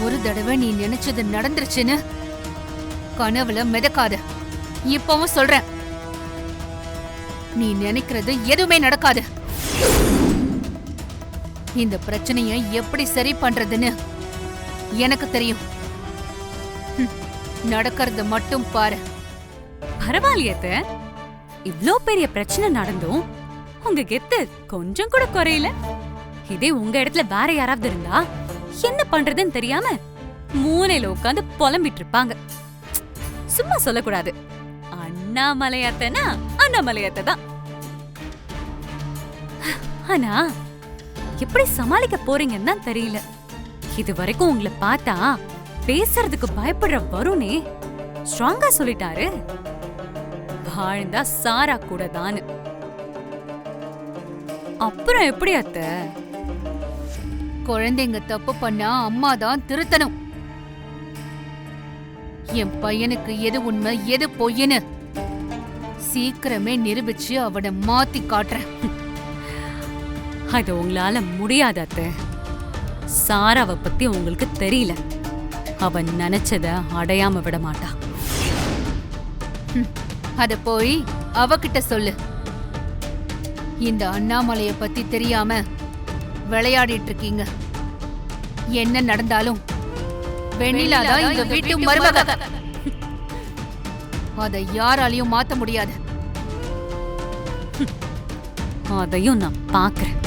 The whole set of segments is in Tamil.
ஒரு தடவை நீ நினைச்சது நடந்துருச்சுன்னு கனவுல மிதக்காத. இப்பவும் சொல்றேன், நீ நினைக்கிறது எதுவுமே நடக்காது. இந்த பிரச்சனைய எப்படி சரி பண்றதுன்னு எனக்கு தெரியும். நடக்கிறத மட்டும் பாரு. பரவாயில்லையத்த, இவ்ளோ பெரிய பிரச்சனை நடந்தும் உங்க கெத்து கொஞ்சம் கூட குறையல. இதே உங்க இடத்துல வேற யாராவது இருந்தா என்ன பண்றதுன்னு தெரியாம மூலையில உட்காந்து புலம்பிட்டு இருப்பாங்க. சும்மா சொல்லக்கூடாது. அண்ணாமலையாத்தனா அண்ணாமலையாத்த தான். ஆனா எப்படி சமாளிக்க போறீங்கன்னு தான் தெரியல. இது வரைக்கும் உங்களை பார்த்தா பேசுறதுக்கு பயப்படுற வருணே ஸ்ட்ராங்கா சொல்லிட்டாரு, வாழ்ந்தா சாரா கூட தான். அப்புறம் எப்படி அத்த? குழந்தைங்க தப்பு பண்ணா அம்மா தான் திருத்தணும். என் பையனுக்கு எது உண்மை எது பொய்ன்னு சீக்கிரமே நிரூபிச்சு அவனை மாத்தி காட்டுறேன். அது உங்களால முடியாது அத்த. சாராவை பத்தி உங்களுக்கு தெரியல. அவன் நினைச்சத அடையாம விட மாட்டா. அத போய் அவகிட்ட சொல்லு. இந்த அண்ணாமலைய பத்தி தெரியாம விளையாடிட்டு இருக்கீங்க. என்ன நடந்தாலும் வெண்ணிலாதான் இந்த வீட்டு மருமக. அதை யாராலையும் மாத்த முடியாது. அதையும் நான் பாக்குறேன்.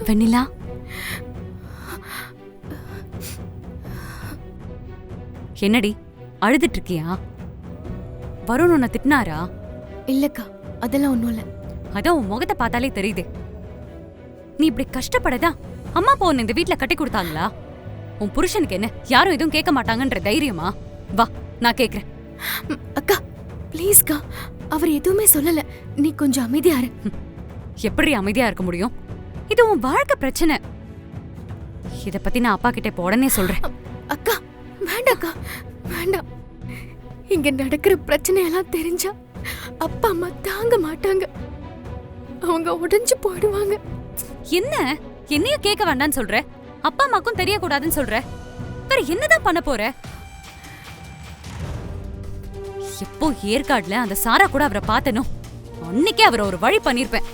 வெண்ணிலா, என்னடி அழுதுட்டு இருக்கியா? வருண் உன்னை திட்டினாரா? இல்லக்கா, அதெல்லாம் ஒண்ணும் இல்ல. அதான் உன் முகத்தை பார்த்தாலே தெரியுது. நீ இப்படி கஷ்டப்படதா அம்மா அப்பா உன்னை இந்த வீட்டுல கட்டி கொடுத்தாங்களா? உன் புருஷனுக்கு என்ன யாரும் எதுவும் கேட்க மாட்டாங்கன்ற தைரியமா? வா, நான் கேக்குறேன். அக்கா ப்ளீஸ்க்கா, அவர் எதுவுமே சொல்லல. நீ கொஞ்சம் அமைதியா இரு. எப்படி அமைதியா இருக்க முடியும்? இது உன் வாழ்க்கை பிரச்சனை. இத பத்தி நான் அப்பா கிட்ட உடனே சொல்றேன். அக்கா வேண்டாக்கா, வேண்டாம். இங்க நடக்கிற பிரச்சனையெல்லாம் தெரிஞ்சா அப்பா அம்மா தாங்க மாட்டாங்க. அவங்க உடைஞ்சு போயிடுவாங்க. என்ன என்னையும் கேட்க வேண்டான்னு சொல்ற? அப்பா அம்மாக்கும் தெரியக்கூடாதுன்னு சொல்ற? வேற என்னதான் பண்ண போற? எப்போ ஏற்காடுல அந்த சாரா கூட அவரை பார்த்தனோ அன்னைக்கே அவரை ஒரு வழி பண்ணிருப்பேன்.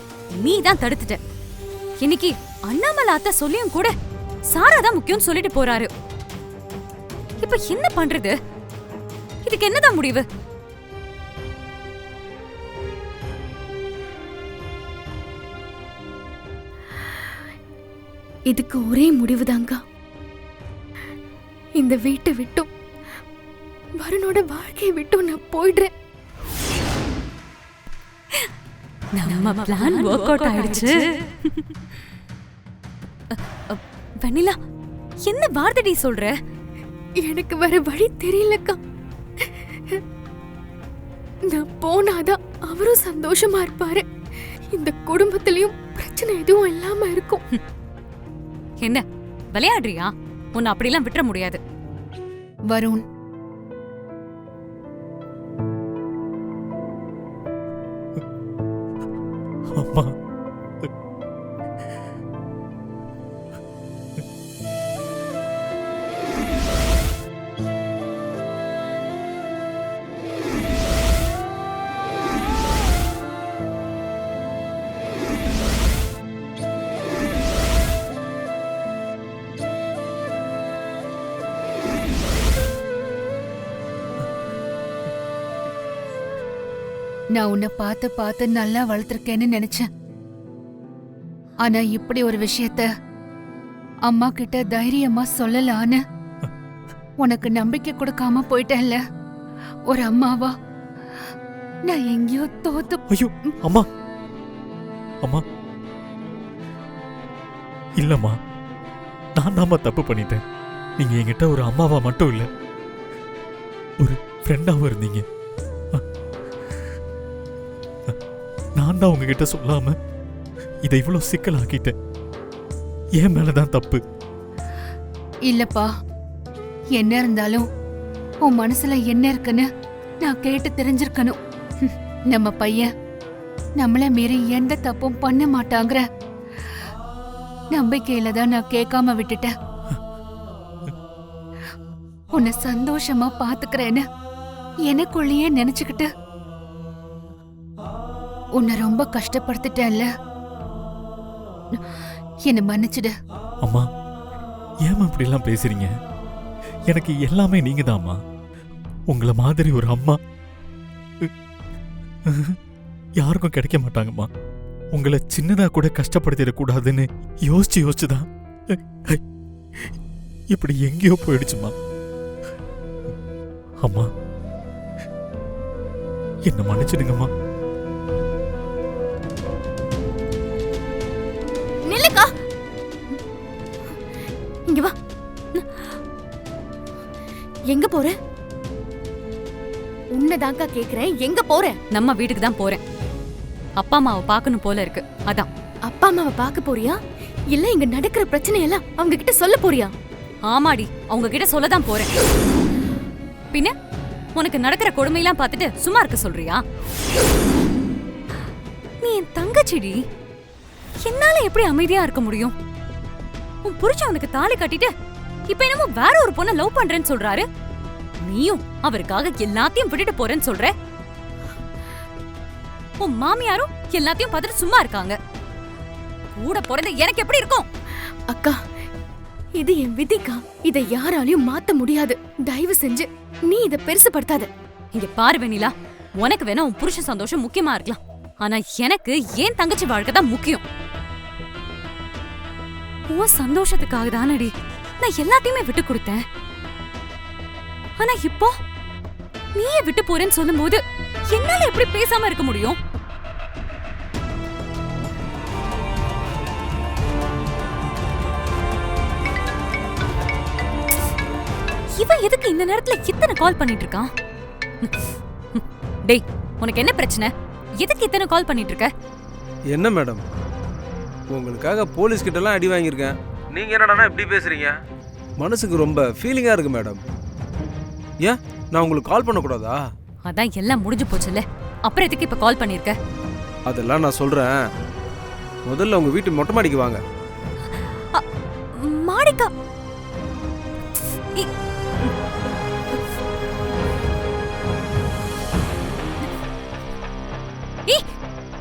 நீ தான் தடுத்துட்ட. இன்னைக்கு அண்ணாமலை அத்தை சொல்லியும் கூட சாரா தான் முக்கியம் சொல்லிட்டு போறாரு. இப்ப என்ன பண்றது? இதுக்கு என்னதான் முடிவு? இதுக்கு ஒரே முடிவுதாங்க. இந்த வீட்டை விட்டும் வருணோட வாழ்க்கையை விட்டும் நான் போயிடுறேன். நம்ம பிளான் வொர்க் அவுட் ஆயிடுச்சு. வெண்ணிலா, என்ன வார்த்தைடி சொல்ற? எனக்கு வேற வழி தெரியலக்கா. நான் போனாதான் அவரும் சந்தோஷமா இருப்பாரு. இந்த குடும்பத்திலயும் பிரச்சனை எதுவும் இல்லாம இருக்கும். என்ன விளையாடுறியா? உன்னை அப்படிலாம் விட்டுற முடியாது. வருண், அம்மா, நான் உன்னை பார்த்து பார்த்து நல்லா வளர்த்திருக்கேன்னு நினைச்சேன். ஆனா இப்படி ஒரு விஷயத்த அம்மா கிட்ட தைரியமா சொல்லலான்னு உனக்கு நம்பிக்கை கொடுக்காம போயிட்டேன்ல. ஒரு அம்மாவா நான் எங்கேயோ தோத்து. ஐயோ அம்மா, அம்மா இல்லம்மா, நான் தாம்மா தப்பு பண்ணிட்டேன். நீங்க என்கிட்ட ஒரு அம்மாவா மட்டும் இல்ல, ஒரு ஃப்ரெண்டாவும் இருந்தீங்க. நான் தான் உங்ககிட்ட சொல்லாம இதை இவ்வளவு சிக்கலாக்கிட்டேன். என் மேலதான் தப்பு. இல்லப்பா, என்ன இருந்தாலும் உன் மனசுல என்ன இருக்குன்னு நான் கேட்டு தெரிஞ்சிருக்கணும். நம்ம பையன் நம்மள மீறி எந்த தப்பும் பண்ண மாட்டாங்கிற நம்பிக்கையில தான் நான் கேட்காம விட்டுட்டேன். உன்னை சந்தோஷமா பாத்துக்கிறேன்னு எனக்குள்ளேயே நினைச்சுக்கிட்டு உன்னை ரொம்ப கஷ்டப்படுத்திட்டேன்ல. என்ன மன்னிச்சிடு. அம்மா, ஏமா இப்படி எல்லாம் பேசுறீங்க? எனக்கு எல்லாமே நீங்க தான்மா. உங்களை மாதிரி ஒரு அம்மா யாருக்கும் கிடைக்க மாட்டாங்கம்மா. உங்களை சின்னதா கூட கஷ்டப்படுத்திடக்கூடாதுன்னு யோசிச்சுதான் இப்படி எங்கேயோ போயிடுச்சுமா. அம்மா, என்ன மன்னிச்சிடுங்கம்மா. நில்லுக்கா, இங்க வா. எங்க போற? உன்னதாக்கா கேக்குறேன், எங்க போற? நம்ம வீட்டுக்கு தான் போறேன். அப்பா அம்மாவை பார்க்கணும் போல இருக்கு, அதான். அப்பா அம்மாவை பார்க்க போறியா இல்ல இங்க நடக்கிற பிரச்சனை எல்லாம் அவங்க கிட்ட சொல்ல போறியா? ஆமாடி, அவங்க கிட்ட சொல்லதான் போறேன். பின்ன உனக்கு நடக்கிற கொடுமையெல்லாம் பார்த்துட்டு சும்மா இருக்க சொல்றியா? நீ என் தங்கச்சிடி, என்னால எப்படி அமைதியா இருக்க முடியும்? உன் புருஷன் உனக்கு தாலி கட்டிட்டு இப்ப என்னமோ வேற ஒரு பொண்ணை லவ் பண்றேன்னு சொல்றாரு. நீயும் அவருக்காக எல்லாத்தையும் விட்டுட்டு போறேன்னு சொல்ற. உன் மாமியாரும் எல்லாத்தையும் பார்த்துட்டு சும்மா இருக்காங்க. கூட பிறந்த எனக்கு எப்படி இருக்கும்? அக்கா, இது என் விதிக்கா. இதை யாராலையும் மாத்த முடியாது. தயவு செஞ்சு நீ இத பெருசுபடுத்தாத. இங்க பாரு வெண்ணிலா, உனக்கு வேணா உன் புருஷ சந்தோஷம் முக்கியமா இருக்கலாம். ஆனா எனக்கு ஏன் தங்கச்சி வாழ்க்கை தான் முக்கியம். உன் சந்தோஷத்துக்காக தானடி நான் எல்லாத்தையுமே விட்டு கொடுத்தேன். ஆனா இப்போ நீயே விட்டு போறேன்னு சொல்லும் போது என்னால எப்படி பேசாம இருக்க முடியும்? இவன் எதுக்கு இந்த நேரத்துல இத்தனை கால் பண்ணிட்டு இருக்கான்? டேய், உனக்கு என்ன பிரச்சனை? எதுக்கு இத்தனை கால் பண்ணிட்டு இருக்க? என்ன மேடம், உங்களுக்காக போலீஸ் கிட்ட எல்லாம் அடி வாங்கியிருக்கேன். நீங்க என்னடா இப்படி பேசுறீங்க? மனசுக்கு ரொம்ப ஃபீலிங்கா இருக்கு மேடம். ஏன் நான் உங்களுக்கு கால் பண்ணக்கூடாதா? அதான் எல்லாம் முடிஞ்சு போச்சுல்ல, அப்புறம் எதுக்கு இப்ப கால் பண்ணிருக்க? அதெல்லாம் நான் சொல்றேன். முதல்ல உங்க வீட்டு மொட்டை மாடிக்கு வாங்க. மாடிக்கா?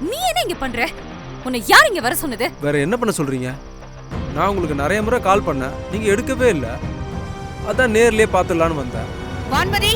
நீ என்ன இங்க பண்ற? உன்னை யார் இங்க வர சொன்னது? வேற என்ன பண்ண சொல்றீங்க? நான் உங்களுக்கு நிறைய முறை கால் பண்ணேன், நீங்க எடுக்கவே இல்லை. அதான் நேர்லயே பார்த்துடலான்னு வந்தேன். வான்மதி,